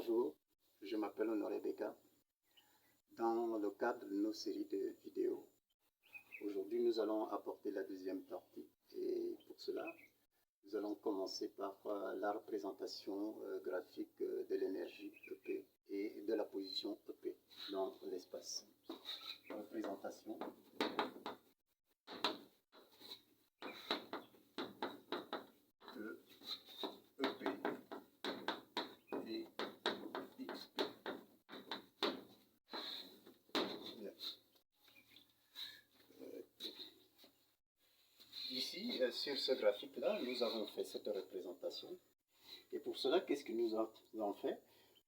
Bonjour, je m'appelle Honoré Beka. Dans le cadre de nos séries de vidéos, aujourd'hui nous allons apporter la deuxième partie et pour cela, nous allons commencer par la représentation graphique de l'énergie EP et de la position EP dans l'espace. Représentation. De EP et XP. Ici, sur ce graphique-là, nous avons fait cette représentation. Et pour cela, qu'est-ce que nous avons fait?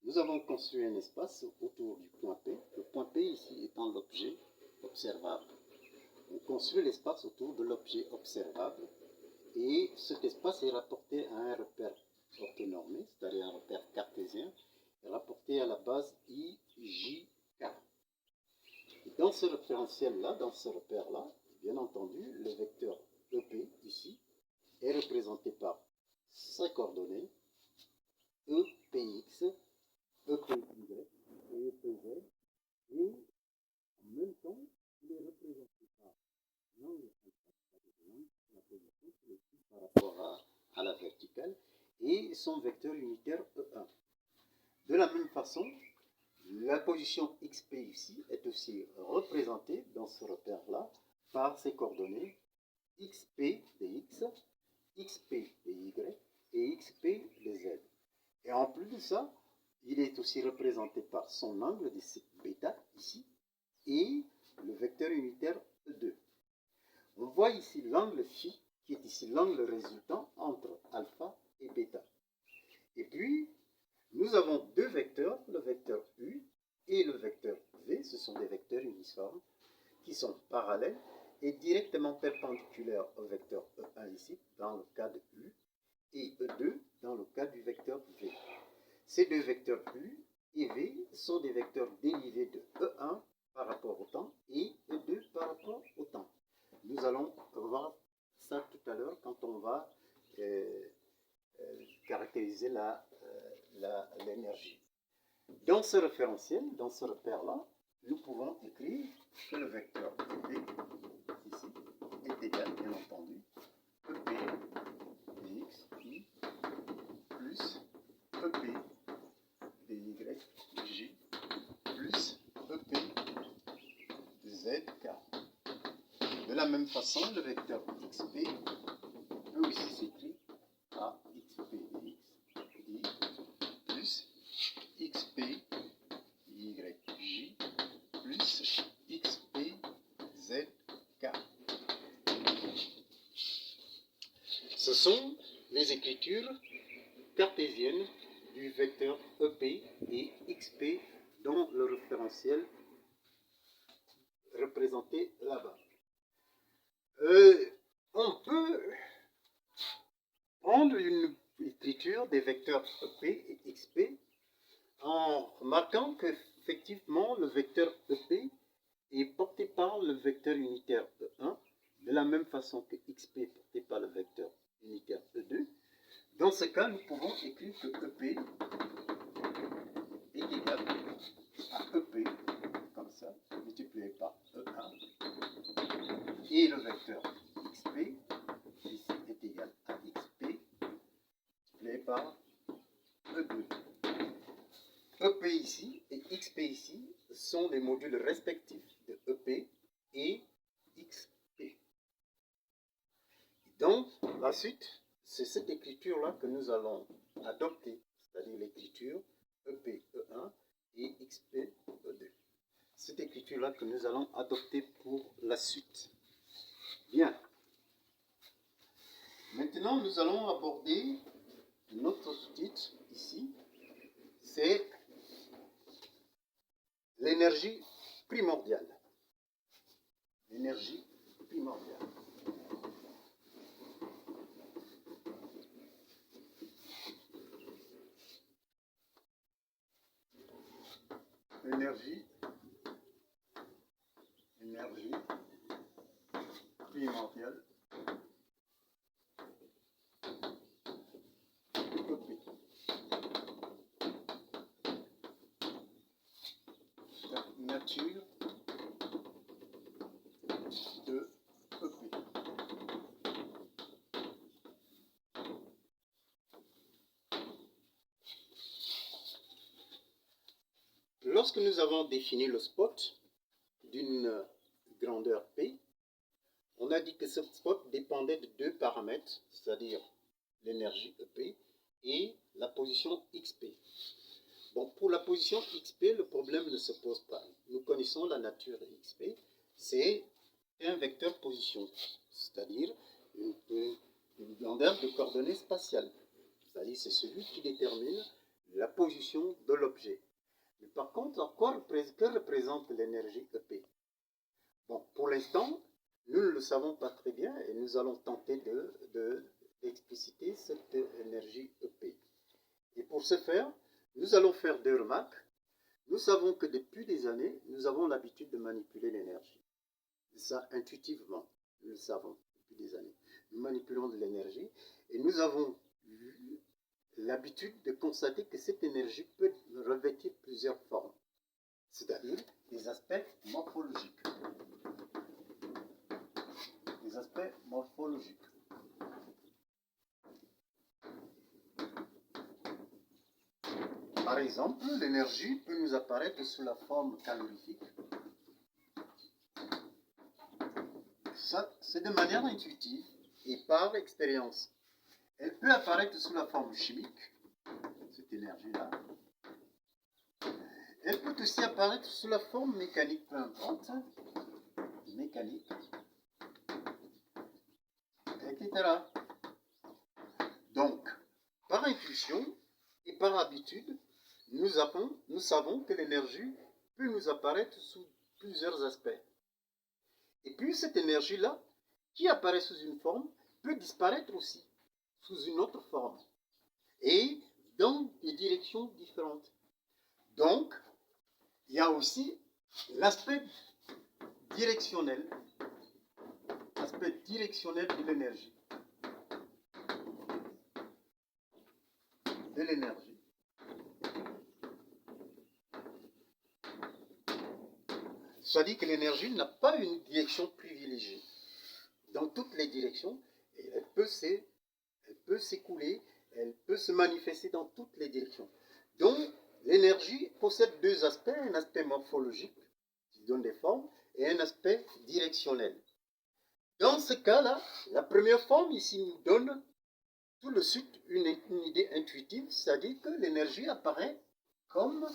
Nous avons construit un espace autour du point P. Le point P ici étant l'objet observable. On construit l'espace autour de l'objet observable. Et cet espace est rapporté à un repère orthonormé, c'est-à-dire un repère cartésien, rapporté à la base I, J, K. Et dans ce référentiel-là, dans ce repère-là, bien entendu, le vecteur EP ici est représenté par sa coordonnée EPX, EPY et EPZ, et en même temps, il est représenté par l'angle la position par rapport à la verticale, et son vecteur unitaire E1. De la même façon, la position XP ici est aussi représentée dans ce repère-là par ses coordonnées XP de X, XP de Y et XP de Z. Et en plus de ça, il est aussi représenté par son angle de bêta ici et le vecteur unitaire E2. On voit ici l'angle phi qui est ici l'angle résultant entre alpha et bêta. Et puis, nous avons deux vecteurs, le vecteur U et le vecteur V, ce sont des vecteurs uniformes qui sont parallèles et directement perpendiculaires au vecteur E1 ici, dans le cas de U, et E2 dans le cas du vecteur V. Ces deux vecteurs U et V sont des vecteurs dérivés de E1 par rapport au temps et E2 par rapport au temps. Nous allons voir ça tout à l'heure quand on va caractériser l'énergie. Dans ce référentiel, dans ce repère-là, nous pouvons écrire que le vecteur EP ici est égal, bien entendu, EP dx I plus EP dy j plus EP zk. De la même façon, le vecteur xp peut aussi s'écrire à xp dx di plus xp yj plus xp zk. Ce sont les écritures cartésiennes du vecteur EP et XP dans le référentiel représenté là-bas. On peut prendre une écriture des vecteurs EP et XP en remarquant qu'effectivement le vecteur EP est porté par le vecteur unitaire E1 de la même façon que XP est porté par le vecteur unitaire E2. Dans ce cas, nous pouvons écrire que EP est égal à EP, comme ça, multiplié par E1, et le vecteur XP ici est égal à XP multiplié par E2. EP ici et XP ici sont les modules respectifs de EP et XP. Donc, la suite, c'est cette écriture-là que nous allons adopter, c'est-à-dire l'écriture EP E1 et XP E2. Cette écriture-là que nous allons adopter pour la suite. Bien. Maintenant, nous allons aborder notre sous-titre ici, c'est l'énergie primordiale. L'énergie primordiale. Énergie primordiale. EP. nature de EP. Lorsque nous avons défini le spot d'une grandeur P, on a dit que ce spot dépendait de deux paramètres, c'est-à-dire l'énergie EP et la position XP. Bon, pour la position XP, le problème ne se pose pas. Nous connaissons la nature de XP, c'est un vecteur position, c'est-à-dire une grandeur de coordonnées spatiales. C'est-à-dire c'est celui qui détermine la position de l'objet. Mais par contre, que représente l'énergie EP? Bon, pour l'instant, nous ne le savons pas très bien et nous allons tenter d'expliciter cette énergie EP. Et pour ce faire, nous allons faire deux remarques. Nous savons que depuis des années, nous avons l'habitude de manipuler l'énergie. Ça, intuitivement, nous le savons depuis des années. Nous manipulons de l'énergie et nous avons eu l'habitude de constater que cette énergie peut revêtir plusieurs formes, c'est-à-dire des aspects morphologiques. Des aspects morphologiques. Par exemple, l'énergie peut nous apparaître sous la forme calorifique. Ça, c'est de manière intuitive et par expérience. Elle peut apparaître sous la forme chimique, cette énergie-là. Elle peut aussi apparaître sous la forme mécanique, peu importe, mécanique, etc. Donc, par intuition et par habitude, nous savons que l'énergie peut nous apparaître sous plusieurs aspects. Et puis cette énergie-là, qui apparaît sous une forme, peut disparaître aussi sous une autre forme. Et dans des directions différentes. Donc, il y a aussi l'aspect directionnel de l'énergie. C'est-à-dire que l'énergie n'a pas une direction privilégiée. Dans toutes les directions, elle peut s'écouler, elle peut se manifester dans toutes les directions. Donc, l'énergie possède deux aspects, un aspect morphologique, qui donne des formes, et un aspect directionnel. Dans ce cas-là, la première forme ici nous donne tout de suite une idée intuitive, c'est-à-dire que l'énergie apparaît comme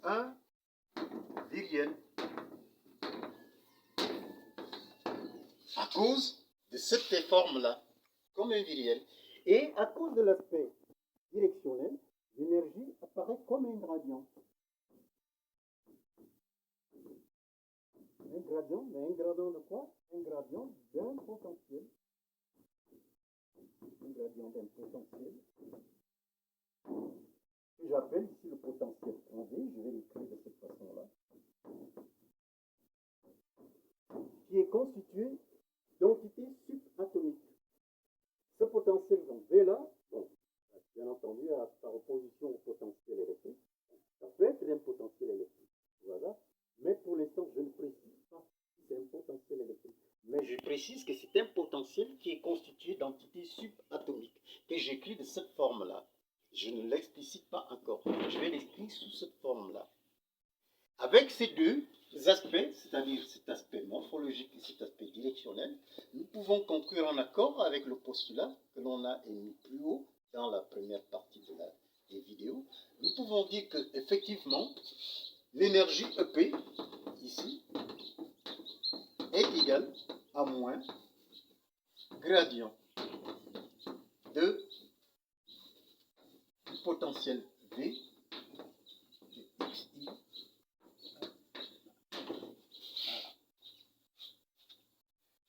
un viriel. À cause de cette forme-là, comme un viriel. Et à cause de l'aspect directionnel, l'énergie apparaît comme un gradient. Un gradient, mais un gradient de quoi? Un gradient d'un potentiel. Un gradient d'un potentiel. Que j'appelle ici le potentiel V, je vais l'écrire de cette façon-là. Qui est constitué d'entités subatomiques. Ce potentiel, donc V là, bon, bien entendu, par opposition au potentiel électrique, ça peut être un potentiel électrique. Voilà. Mais pour l'instant, je ne précise pas si c'est un potentiel électrique. Mais je précise que c'est un potentiel qui est constitué d'entités subatomiques, que j'écris de cette forme-là. Je ne l'explicite pas encore. Je vais l'écrire sous cette forme-là. Avec ces deux aspects, c'est-à-dire cet aspect morphologique et cet aspect directionnel, nous pouvons conclure en accord avec le postulat que l'on a émis plus haut dans la première partie des vidéos. Nous pouvons dire qu'effectivement, l'énergie EP, ici, est égale à moins gradient du potentiel V de XI.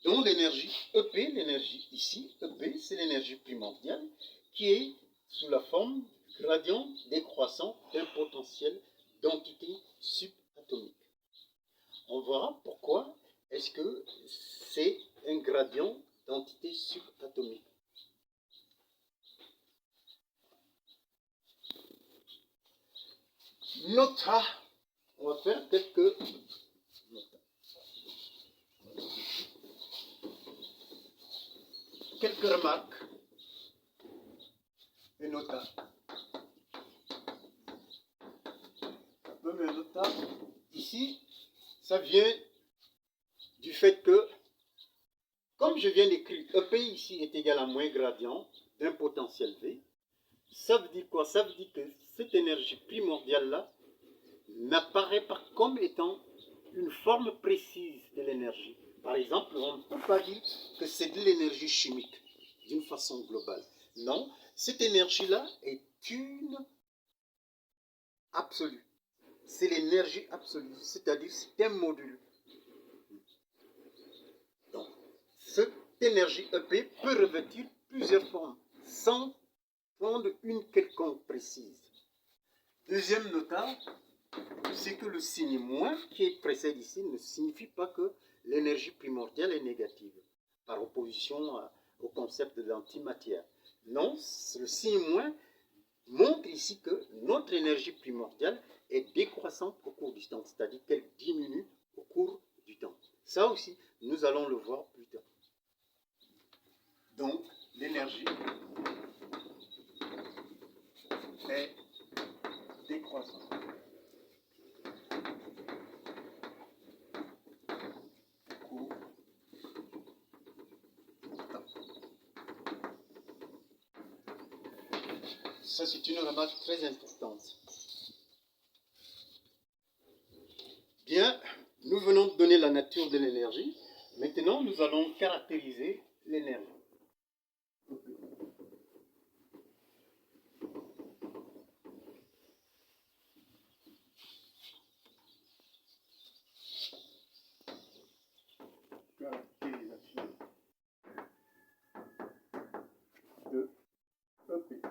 Donc l'énergie EP, l'énergie ici, EP, c'est l'énergie primordiale qui est sous la forme gradient décroissant d'un potentiel d'entité subatomique. On verra pourquoi est-ce que c'est un gradient d'entité subatomique. nota. On va faire quelques remarques et nota. Le nota ici, ça vient du fait que, comme je viens d'écrire, EP ici est égal à moins gradient d'un potentiel V. Ça veut dire quoi? Ça veut dire que cette énergie primordiale-là n'apparaît pas comme étant une forme précise de l'énergie. Par exemple, on ne peut pas dire que c'est de l'énergie chimique d'une façon globale. Non, cette énergie-là est une absolue. C'est l'énergie absolue, c'est-à-dire c'est un module. Donc, cette énergie EP peut revêtir plusieurs formes, sans prendre une quelconque précise. Deuxième nota, c'est que le signe moins qui précède ici ne signifie pas que l'énergie primordiale est négative, par opposition au concept de l'antimatière. Non, le signe moins montre ici que notre énergie primordiale est décroissante au cours du temps, c'est-à-dire qu'elle diminue au cours du temps. Ça aussi, nous allons le voir plus tard. Donc, l'énergie est décroissante. Ça, c'est une remarque très importante. Bien, nous venons de donner la nature de l'énergie. Maintenant, nous allons caractériser l'énergie. Caractérisation de EP.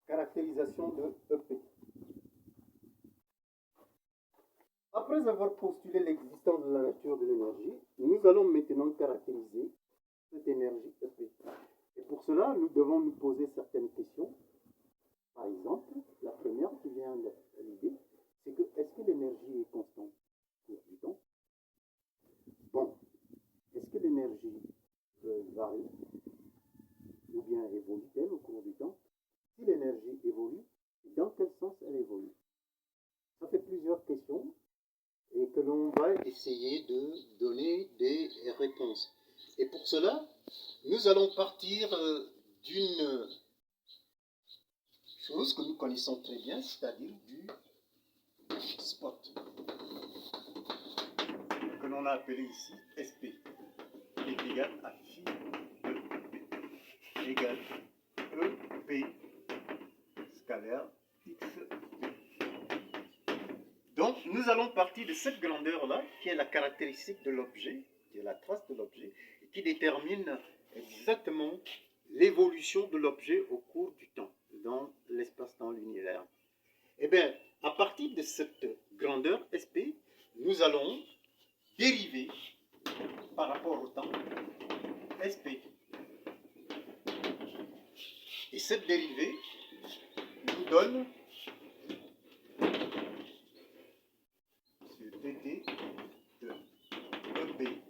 Caractérisation de EP. Après avoir postulé l'existence de la nature de l'énergie, nous allons maintenant caractériser cette énergie EP. Et pour cela, nous devons nous poser certaines questions. Par exemple, la première qui vient à l'idée, c'est que est-ce que l'énergie est constante au cours du temps? Bon, est-ce que l'énergie varie ou bien évolue-t-elle au cours du temps? Si l'énergie évolue, dans quel sens elle évolue? Ça fait plusieurs questions et que l'on va essayer de donner des réponses. Et pour cela, nous allons partir d'une chose que nous connaissons très bien, c'est-à-dire du spot, que l'on a appelé ici SP, qui est égal à phi de P, égale EP scalaire x. Donc, nous allons partir de cette grandeur-là, qui est la caractéristique de l'objet, qui est la trace de l'objet, et qui détermine exactement l'évolution de l'objet au cours du temps, dans l'espace-temps linéaire. Eh bien, à partir de cette grandeur SP, nous allons dériver par rapport au temps SP. Et cette dérivée nous donne sur dt de EP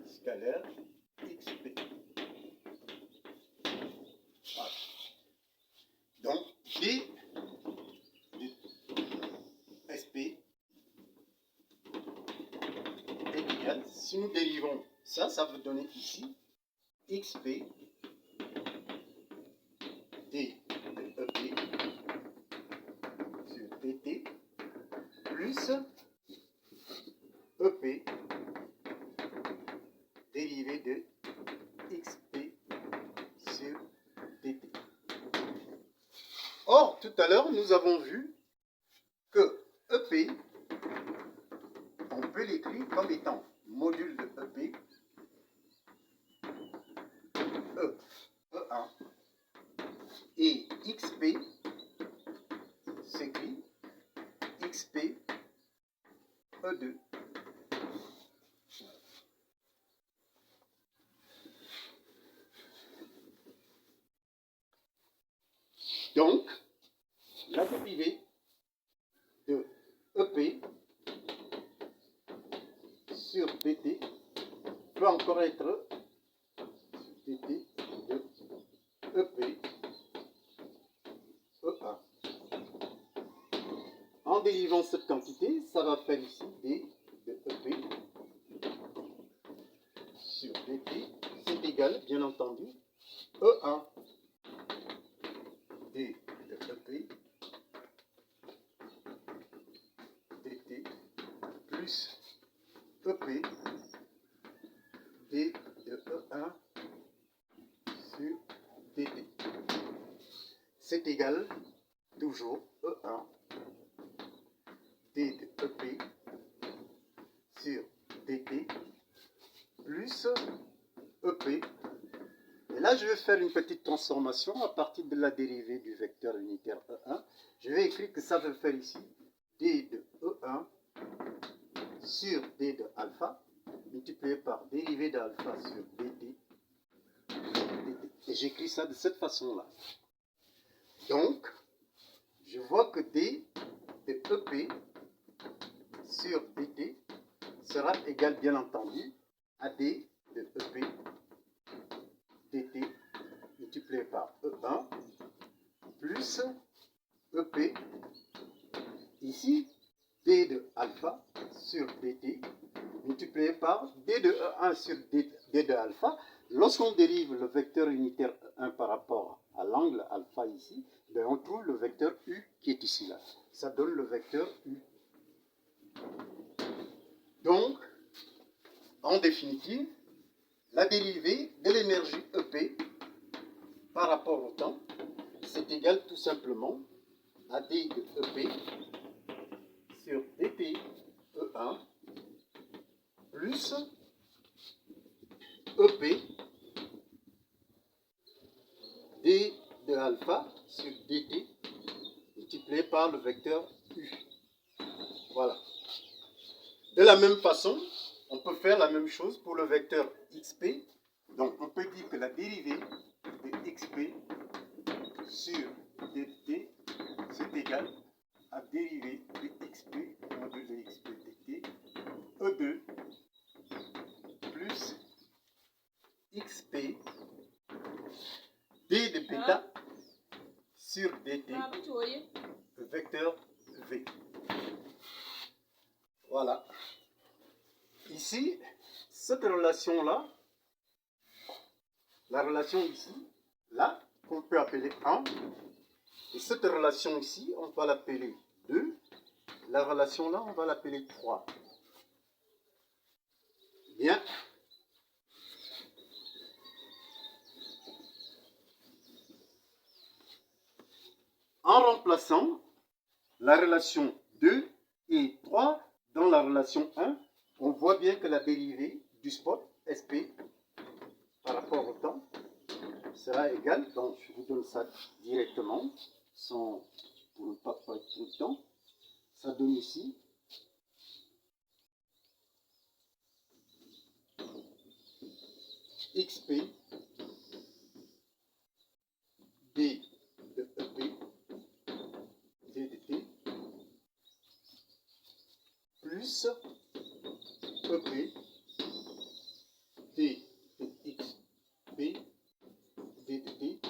scalaire xp. Voilà. Donc, d de SP est égal, si nous dérivons ça, ça veut donner ici xp d de EP sur dt plus EP dérivé de xp sur dt. Or, tout à l'heure, nous avons vu que EP, on peut l'écrire comme étant module de EP, E1, et XP s'écrit XP E2. sur dt peut encore être dt de EP E1. En dérivant cette quantité, ça va faire ici d de EP sur dt, c'est égal, bien entendu, E1 d de EP dt plus EP d de E1 sur dt. C'est égal toujours E1 d de EP sur dt plus EP. Et là, je vais faire une petite transformation à partir de la dérivée du vecteur unitaire E1. Je vais écrire que ça veut faire ici d de E1 sur d de alpha multiplié par dérivée d'alpha sur dt. Et j'écris ça de cette façon-là. Donc, je vois que d de EP sur dt sera égal, bien entendu, à d de EP dt multiplié par E1 plus EP, ici, d de alpha sur dt multiplié par d de E1 sur d de alpha. Lorsqu'on dérive le vecteur unitaire 1 par rapport à l'angle alpha ici, ben on trouve le vecteur u qui est ici là. Ça donne le vecteur u. Donc, en définitive, la dérivée de l'énergie EP par rapport au temps, c'est égal tout simplement à d de EP sur dt E1 plus EP d de alpha sur dt multiplié par le vecteur u. Voilà. De la même façon, on peut faire la même chose pour le vecteur xp. Donc, on peut dire que la dérivée de xp sur dt, c'est égal à dérivée de xp module de xp dt E2 plus xp d de bêta sur dt, le vecteur v. Voilà. Ici, cette relation-là, la relation ici, là, qu'on peut appeler 1, et cette relation ici, on va l'appeler 2, la relation là, on va l'appeler 3. Bien. En remplaçant la relation 2 et 3 dans la relation 1, on voit bien que la dérivée du spot, SP, par rapport au temps, sera égale. Donc, je vous donne ça directement, pour ne pas perdre trop de temps. Ça donne ici XP D de EP D de T plus EP D de XP D de T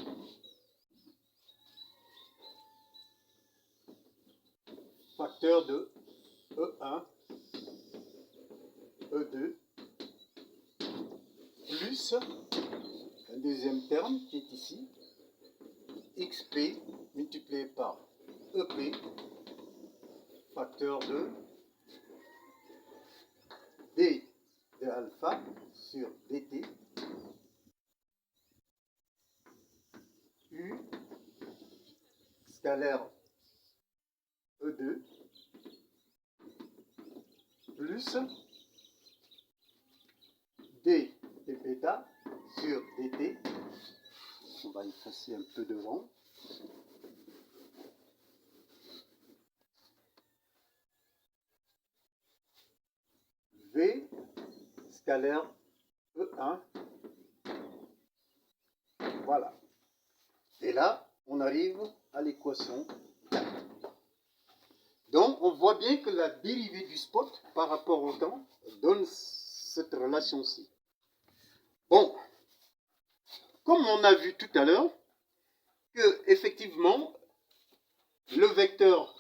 facteur de E1 E2 plus un deuxième terme qui est ici, XP multiplié par EP facteur de D de alpha sur dt U scalaire E2 plus D de bêta sur dt. On va effacer un peu devant. V scalaire E1. Voilà. Et là, on arrive à l'équation 4. Donc, on voit bien que la dérivée du spot par rapport au temps donne cette relation-ci. Bon, comme on a vu tout à l'heure, que effectivement, les vecteurs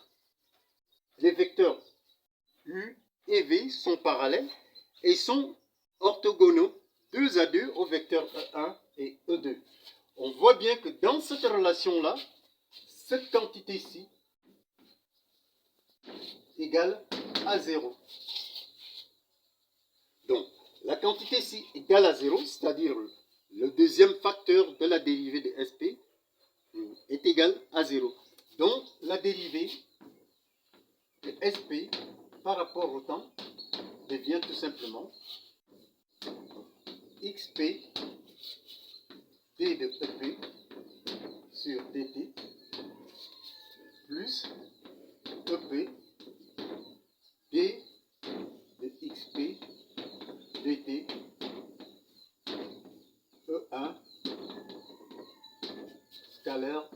U et V sont parallèles et sont orthogonaux 2 à 2 au vecteur E1 et E2. On voit bien que dans cette relation-là, cette quantité-ci égale à 0. Donc, la quantité-ci égale à 0, c'est-à-dire le deuxième facteur de la dérivée de SP est égal à 0. Donc, la dérivée de SP par rapport au temps devient tout simplement XP D de EP sur DT plus EP D de XP DT E1 scalaire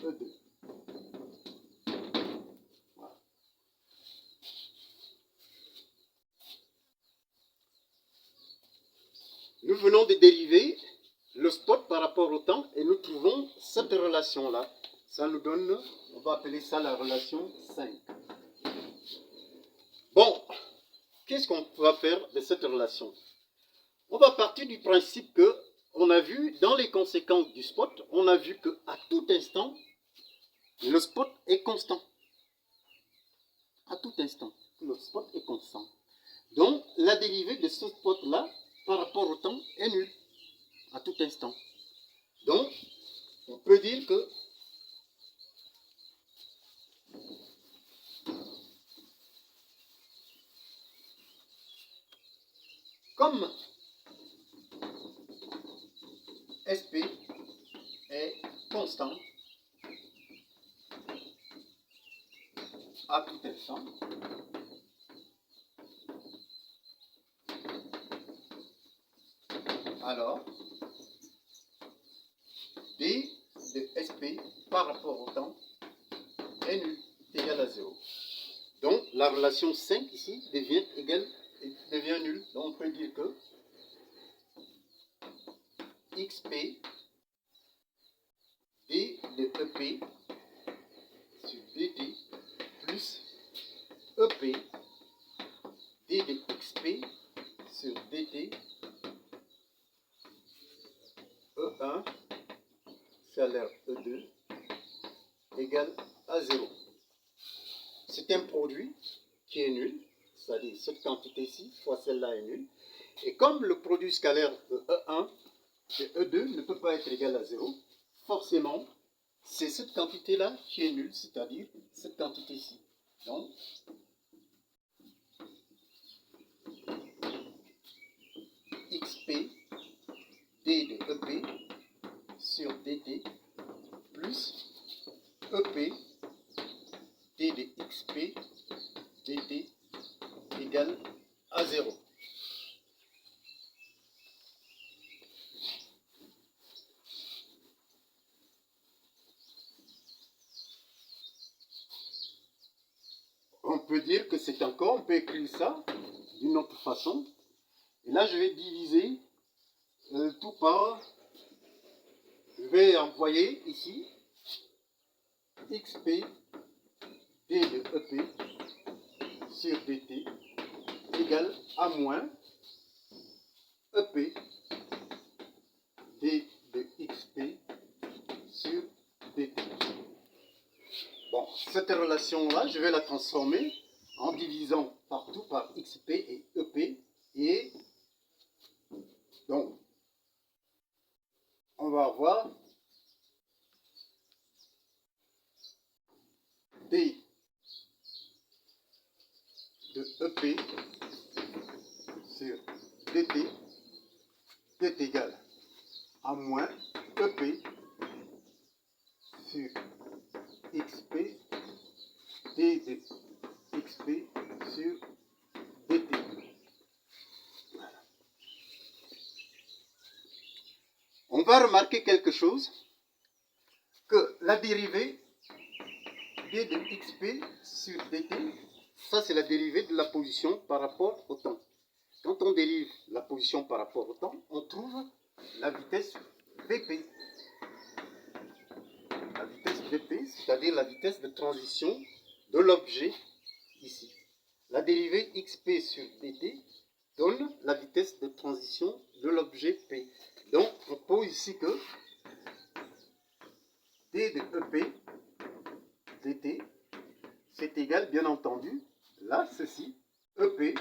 E2. Voilà. Nous venons de dériver le spot par rapport au temps et nous trouvons cette relation-là. Ça nous donne, on va appeler ça la relation 5. Bon, qu'est-ce qu'on va faire de cette relation? On va partir du principe que, on a vu dans les conséquences du spot, on a vu qu'à tout instant, le spot est constant. À tout instant, le spot est constant. Donc, la dérivée de ce spot-là, par rapport au temps, est nulle. À tout instant. Donc, on peut dire que comme SP est constant à tout instant, alors D de SP par rapport au temps est nul, est égal à 0. Donc la relation 5 ici devient nulle. Donc on peut dire que XP D de EP sur DT plus EP D de XP sur DT E1 scalaire E2 égale à 0. C'est un produit qui est nul, c'est-à-dire cette quantité-ci fois celle-là est nulle. Et comme le produit scalaire de E1 et E2 ne peut pas être égal à 0, forcément, c'est cette quantité-là qui est nulle, c'est-à-dire cette quantité-ci. Donc, XP D de EP sur DT plus EP D de XP DT égale à 0. On peut dire que c'est encore, on peut écrire ça d'une autre façon. Et là, je vais diviser tout par, je vais envoyer ici XP D de EP sur DT égale à moins EP D de XP sur DT. Bon, cette relation-là, je vais la transformer en divisant partout par XP et EP. Et donc, on va avoir D de EP sur DT est égal à moins EP sur XP D de XP sur DT. Voilà. On va remarquer quelque chose, que la dérivée d de xp sur dt, ça c'est la dérivée de la position par rapport au temps. Quand on dérive la position par rapport au temps, on trouve la vitesse Vp. La vitesse Vp, c'est-à-dire la vitesse de transition de l'objet ici. La dérivée xp sur dt donne la vitesse de transition de l'objet P. Donc, on pose ici que d de EP dt, c'est égal, bien entendu, là, ceci, EP,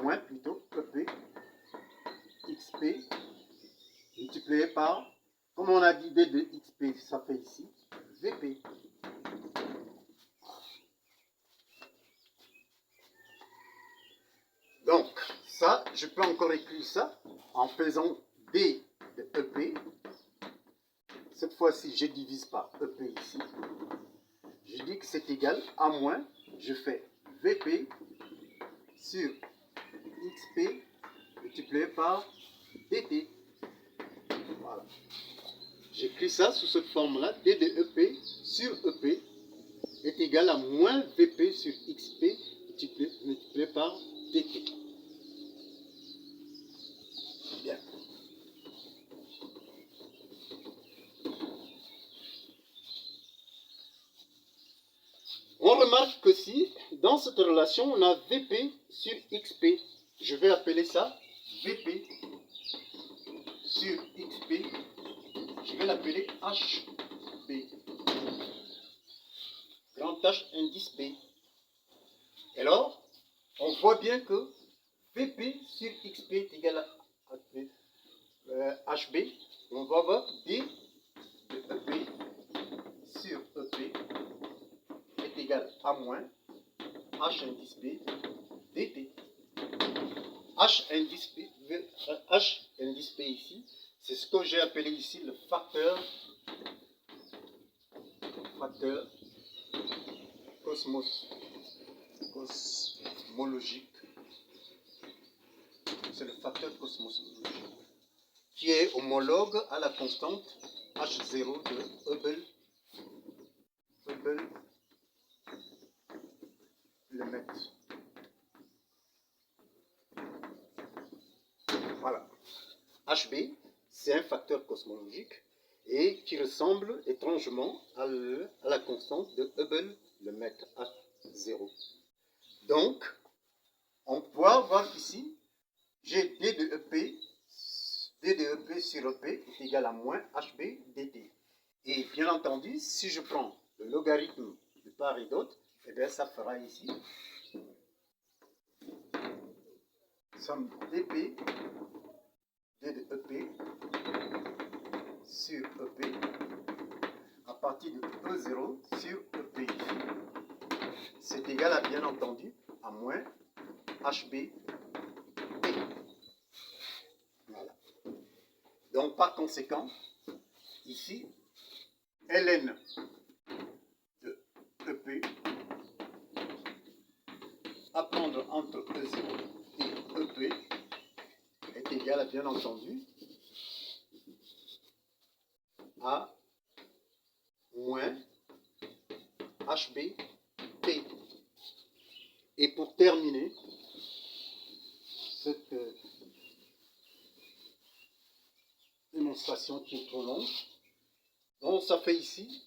moins plutôt EP, xp, multiplié par, comme on a dit, d de xp, ça fait ici, vp. Donc, ça, je peux encore écrire ça en faisant d de EP. Cette fois-ci, je divise par EP ici. Je dis que c'est égal à moins, je fais Vp sur xp multiplié par dt. Voilà. J'écris ça sous cette forme-là. d de EP sur EP est égal à moins Vp sur xp multiplié par dt. Bien. On remarque que si, dans cette relation, on a Vp sur xp, je vais appeler ça Vp sur xp, je vais l'appeler hb, grand H indice B. Et alors, on voit bien que Vp sur xp est égal à hb, on va voir d de ep sur ep est égal à moins h indice b dt. H indice b ici, c'est ce que j'ai appelé ici le facteur cosmologique. C'est le facteur cosmologique qui est homologue à la constante H0 de Hubble le mètre. Voilà. HB, c'est un facteur cosmologique et qui ressemble étrangement à la constante de Hubble le mètre H0. Donc, on peut voir qu'ici, j'ai d de EP sur EP est égal à moins HB dt. Et bien entendu, si je prends le logarithme de part et d'autre, eh bien ça fera ici somme dp d de EP sur EP à partir de E0 sur EP ici. C'est égal à, bien entendu, à moins HB P. Voilà. Donc par conséquent, ici, ln de EP à prendre entre E0 et EP est égal à, bien entendu, à moins HB P. Et pour terminer cette démonstration qui est trop longue, donc ça fait ici,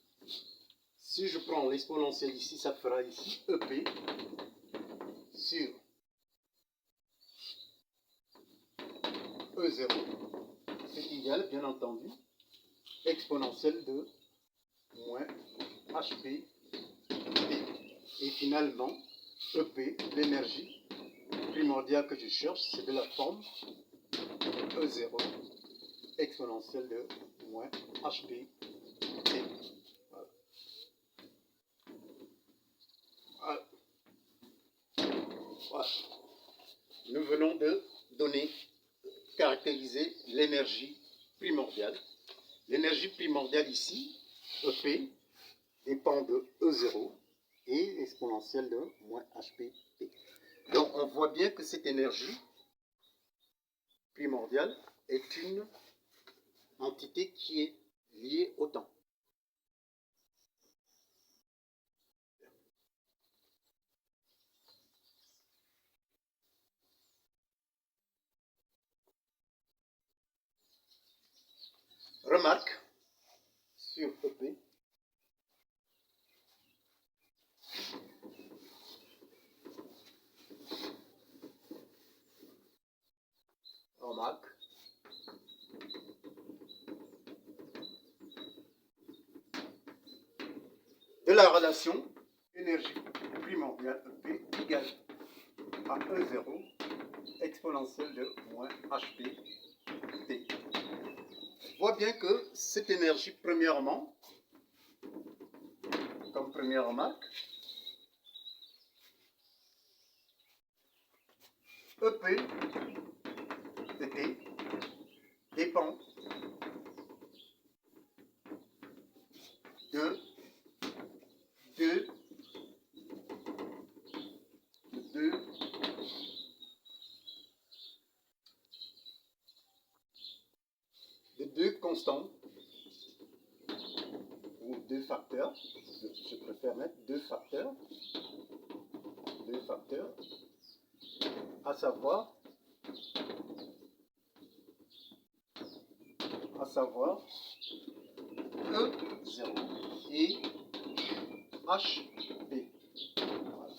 si je prends l'exponentielle ici, ça fera ici EP sur E0, c'est égal, bien entendu, exponentielle de moins HB T. Et finalement, EP, l'énergie primordiale que je cherche, c'est de la forme E0, exponentielle de moins HB T. Voilà. Voilà. Nous venons de caractériser l'énergie primordiale. L'énergie primordiale ici, EP, dépend de E0 et exponentielle de moins HPT. Donc on voit bien que cette énergie primordiale est une entité qui est liée au temps. Remarque sur EP. Remarque. De la relation énergie primordiale EP égale à E0 exponentielle de moins HP T. On voit bien que cette énergie, premièrement, comme première remarque, EP de T dépend de deux constantes ou deux facteurs, je préfère mettre deux facteurs, à savoir E0 et HP. Voilà.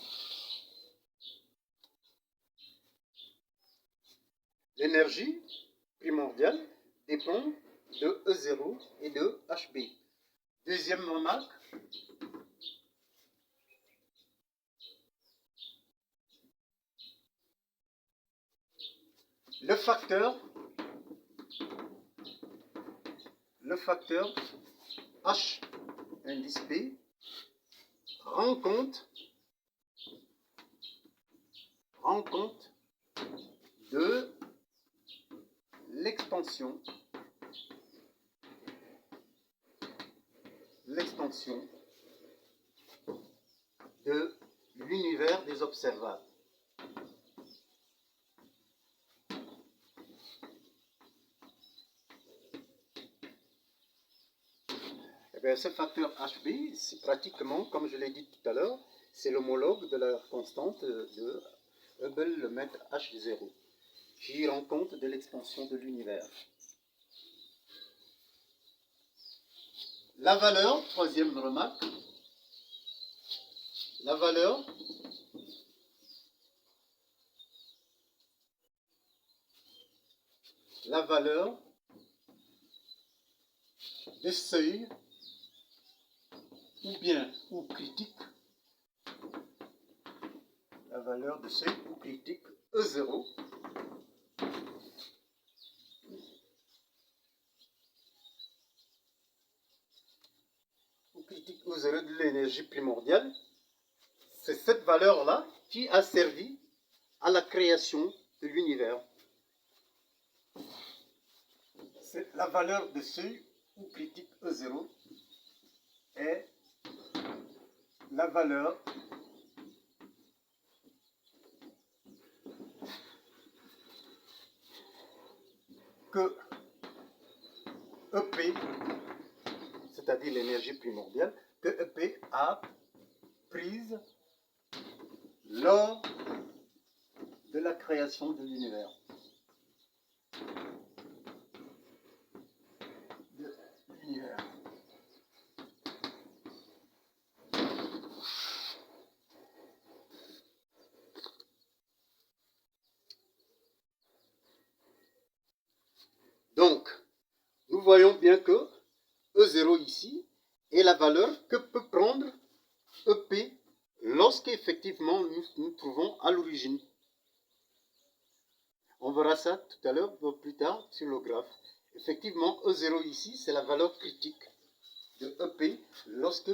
L'énergie primordiale dépend de E0 et de HB. Deuxième remarque, le facteur H indice P rend compte de l'expansion de l'univers des observables. Eh bien, ce facteur HB, c'est pratiquement, comme je l'ai dit tout à l'heure, c'est l'homologue de la constante de Hubble, le mètre H0, qui rend compte de l'expansion de l'univers. La valeur, troisième remarque, la valeur des seuils ou critique, la valeur de seuil ou critique E0 ou critique E0 de l'énergie primordiale, c'est cette valeur-là qui a servi à la création de l'univers. C'est la valeur de seuil ou critique E0 est la valeur que EP, c'est-à-dire l'énergie primordiale, que EP a prise lors de la création de l'univers. Donc, nous voyons bien que E0 ici est la valeur que peut prendre EP lorsqu'effectivement nous trouvons à l'origine. On verra ça tout à l'heure, plus tard, sur le graphe. Effectivement, E0 ici, c'est la valeur critique de EP lorsque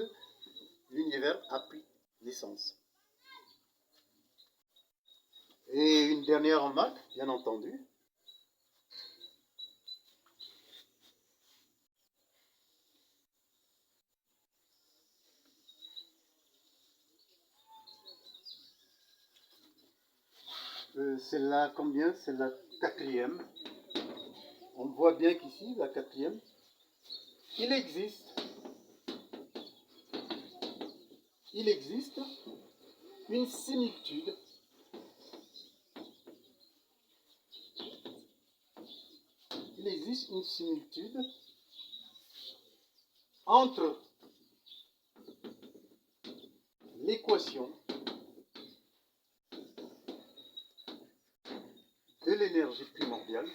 l'univers a pris naissance. Et une dernière remarque, bien entendu. C'est la combien? C'est la quatrième. On voit bien qu'ici, la quatrième, il existe une similitude entre l'équation de l'énergie primordiale,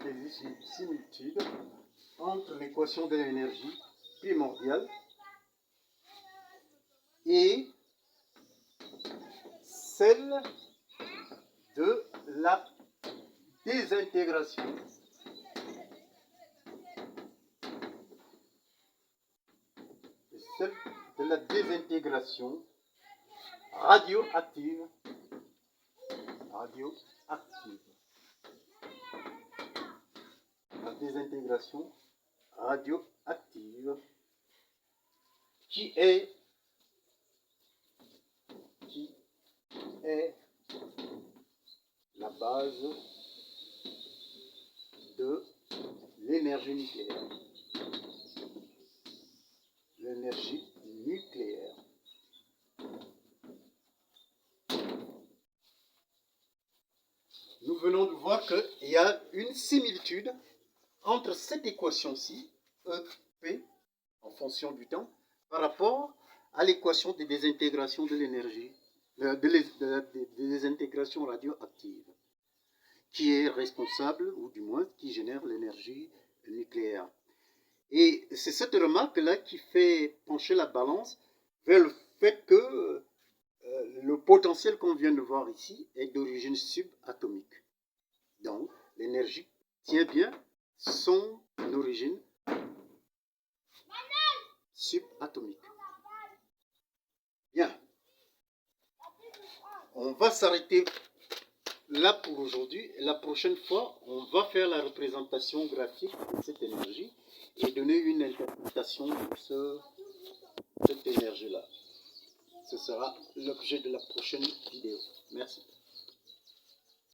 il existe une similitude entre l'équation de l'énergie primordiale et celle de la désintégration radioactive. La désintégration radioactive qui est la base de l'énergie nucléaire. Nous venons de voir qu'il y a une similitude entre cette équation-ci, EP, en fonction du temps, par rapport à l'équation de désintégration de l'énergie, de désintégration radioactive, qui est responsable, ou du moins qui génère l'énergie nucléaire. Et c'est cette remarque-là qui fait pencher la balance vers le fait que le potentiel qu'on vient de voir ici est d'origine subatomique. Donc, l'énergie tient bien son origine subatomique. Bien. On va s'arrêter là pour aujourd'hui. La prochaine fois, on va faire la représentation graphique de cette énergie et donner une interprétation de cette énergie-là. Ce sera l'objet de la prochaine vidéo. Merci.